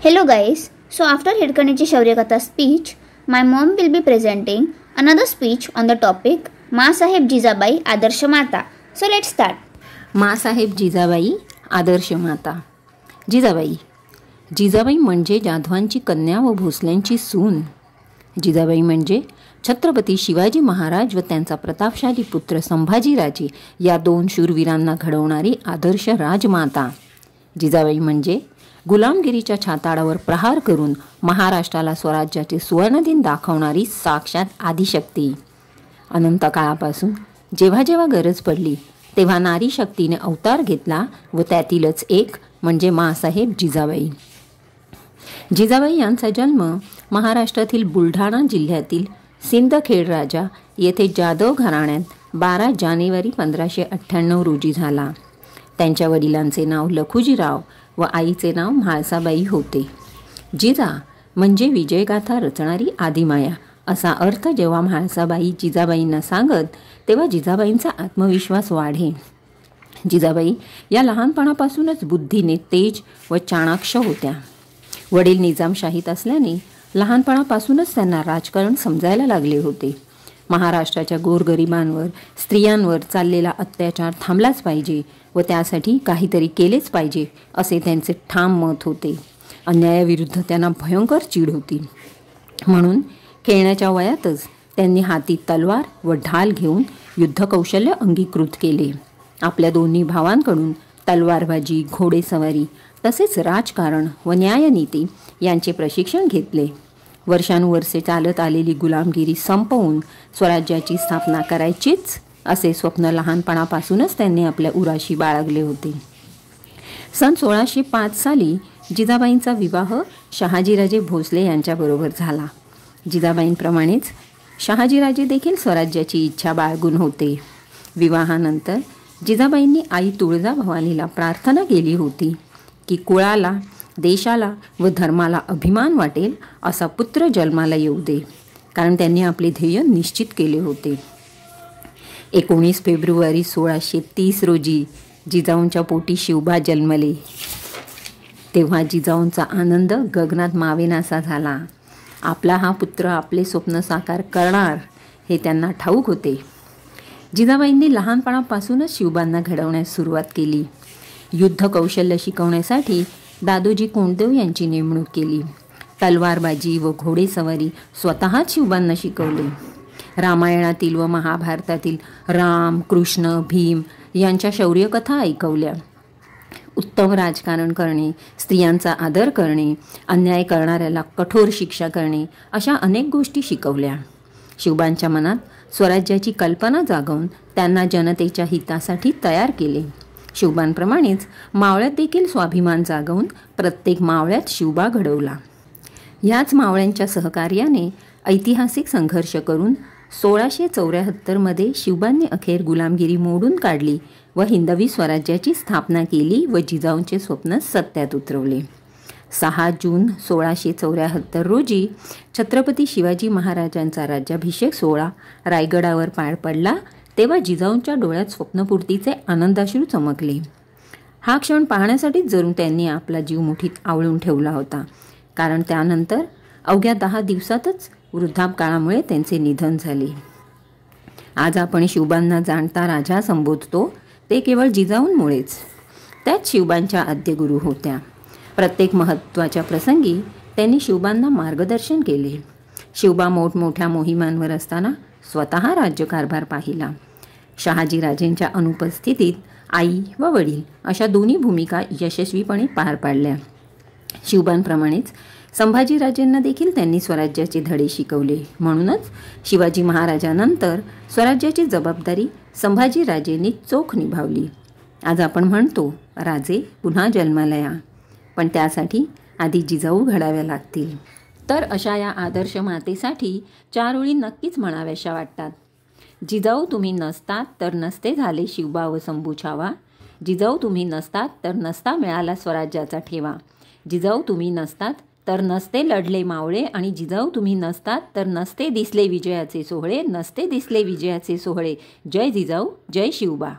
Hello guys, so after Hirkanechi Shaurya speech, my mom will be presenting another speech on the topic Maasaheb Jizabai Adarsh Mata. So let's start. मासाहेब जिजाबाई आदर्श माता. जिजाबाई म्हणजे जाधवांची कन्या व भोसल्यांची सून. जिजाबाई म्हणजे छत्रपती शिवाजी महाराज व त्यांचा प्रतापशाली पुत्र संभाजीराजे या दोन शूरवीरांना घडवणारी आदर्श राजमाता. जिजाबाई म्हणजे गुलामगिरीच्या छाताडावर प्रहार करून महाराष्ट्राला स्वराज्याचे सुवर्णदिन दाखवणारी साक्षात आदिशक्ती. अनंत काळापासून जेव्हा जेव्हा गरज पडली तेव्हा नारी शक्तीने अवतार घेतला व त्यातीलच एक म्हणजे मासाहेब जिजाबाई. जिजाबाई यांचा जन्म महाराष्ट्रातील बुलढाणा जिल्ह्यातील सिंदखेड राजा येथे जाधव घराण्यात 12 जानेवारी 1598 रोजी झाला. त्यांच्या वडिलांचे नाव लखुजीराव व आईचे नाव म्हाळसाबाई होते. जिजा म्हणजे विजयगाथा रचणारी आदिमाया असा अर्थ जेव्हा म्हाळसाबाई जिजाबाईंना सांगत तेव्हा जिजाबाईंचा आत्मविश्वास वाढे. जिजाबाई या लहानपणापासूनच बुद्धीने तेज व चाणाक्ष होत्या. वडील निजामशाहीत असल्याने लहानपणापासूनच त्यांना राजकारण समजायला लागले होते. महाराष्ट्राच्या गोरगरिबांवर स्त्रियांवर चाललेला अत्याचार थांबलाच पाहिजे व त्यासाठी काहीतरी केलेच पाहिजे असे त्यांचे ठाम मत होते. अन्यायाविरुद्ध त्यांना भयंकर चीड होती. म्हणून खेळण्याच्या वयातच त्यांनी हाती तलवार व ढाल घेऊन युद्धकौशल्य अंगीकृत केले. आपल्या दोन्ही भावांकडून तलवारबाजी, घोडेसवारी तसेच राजकारण व न्यायनीती यांचे प्रशिक्षण घेतले. वर्षानुवर्षे चालत आलेली गुलामगिरी संपवून स्वराज्याची स्थापना करायचीच असे स्वप्न लहानपणापासूनच त्यांनी आपल्या उराशी बाळगले होते. सन 1605 साली जिजाबाईंचा विवाह शहाजीराजे भोसले यांच्याबरोबर झाला. जिजाबाईंप्रमाणेच शहाजीराजे देखील स्वराज्याची इच्छा बाळगून होते. विवाहानंतर जिजाबाईंनी आई तुळजाभवानीला प्रार्थना केली होती की कुळाला, देशाला व धर्माला अभिमान वाटेल असा पुत्र जन्माला येऊ दे, कारण त्यांनी आपले ध्येय निश्चित केले होते. 19 फेब्रुवारी 1630 रोजी जिजाऊंच्या पोटी शिवबा जन्मले. तेव्हा जिजाऊंचा आनंद गगनात मावेनासा झाला. आपला हा पुत्र आपले स्वप्न साकार करणार हे त्यांना ठाऊक होते. जिजाबाईंनी लहानपणापासूनच शिवबांना घडवण्यास सुरुवात केली. युद्ध कौशल्य शिकवण्यासाठी दादोजी कोंडदेव यांची नेमणूक केली. तलवारबाजी व घोडेसवारी स्वतःच शिवबांना शिकवले. रामायणातील व महाभारतातील राम, कृष्ण, भीम यांच्या शौर्यकथा ऐकवल्या. उत्तम राजकारण करणे, स्त्रियांचा आदर करणे, अन्याय करणाऱ्याला कठोर शिक्षा करणे अशा अनेक गोष्टी शिकवल्या. शिवबांच्या मनात स्वराज्याची कल्पना जागवून त्यांना जनतेच्या हितासाठी तयार केले. शिवबांप्रमाणेच मावळ्यात देखील स्वाभिमान जागवून प्रत्येक मावळ्यात शिवबा घडवला. याच मावळ्यांच्या सहकार्याने ऐतिहासिक संघर्ष करून 1674 शिवबांनी अखेर गुलामगिरी मोडून काढली व हिंदवी स्वराज्याची स्थापना केली व जिजाऊंचे स्वप्न सत्यात उतरवले. 6 जून 1674 रोजी छत्रपती शिवाजी महाराजांचा राज्याभिषेक सोहळा रायगडावर पार पडला तेव्हा जिजाऊंच्या डोळ्यात स्वप्नपूर्तीचे आनंदाश्रू चमकले. हा क्षण पाहण्यासाठीच जणू त्यांनी आपला जीव मुठीत आवळून ठेवला होता, कारण त्यानंतर अवघ्या 10 दिवसातच वृद्धापकाळामुळे त्यांचे निधन झाले. आज आपण शिवबांना जाणता राजा संबोधतो ते केवळ जिजाऊंमुळेच. त्याच शिवबांच्या आद्यगुरू होत्या. प्रत्येक महत्त्वाच्या प्रसंगी त्यांनी शिवबांना मार्गदर्शन केले. शिवबा मोठमोठ्या मोहिमांवर असताना स्वतः राज्यकारभार पाहिला. शहाजीराजेंच्या अनुपस्थितीत आई व वडील अशा दोन्ही भूमिका यशस्वीपणे पार पाडल्या. शिवबांप्रमाणेच संभाजीराजेंना देखील त्यांनी स्वराज्याचे धडे शिकवले. म्हणूनच शिवाजी महाराजांनंतर स्वराज्याची जबाबदारी संभाजीराजेंनी चोख निभावली. आज आपण म्हणतो राजे पुन्हा जन्माला या, पण त्यासाठी आधी जिजाऊ घडाव्या लागतील. तर अशा या आदर्श मातेसाठी 4 ओळी नक्कीच म्हणाव्याशा वाटतात. जिजाऊ तुम्ही नसतात तर नसते झाले शिवबा व शंभू छावा. जिजाऊ तुम्ही नसतात तर नसता मिळाला स्वराज्याचा ठेवा. जिजाऊ तुम्ही नसतात तर नसते लढले मावळे आणि जिजाऊ तुम्ही नसतात तर नसते दिसले विजयाचे सोहळे. नसते दिसले विजयाचे सोहळे. जय जिजाऊ, जय शिवबा.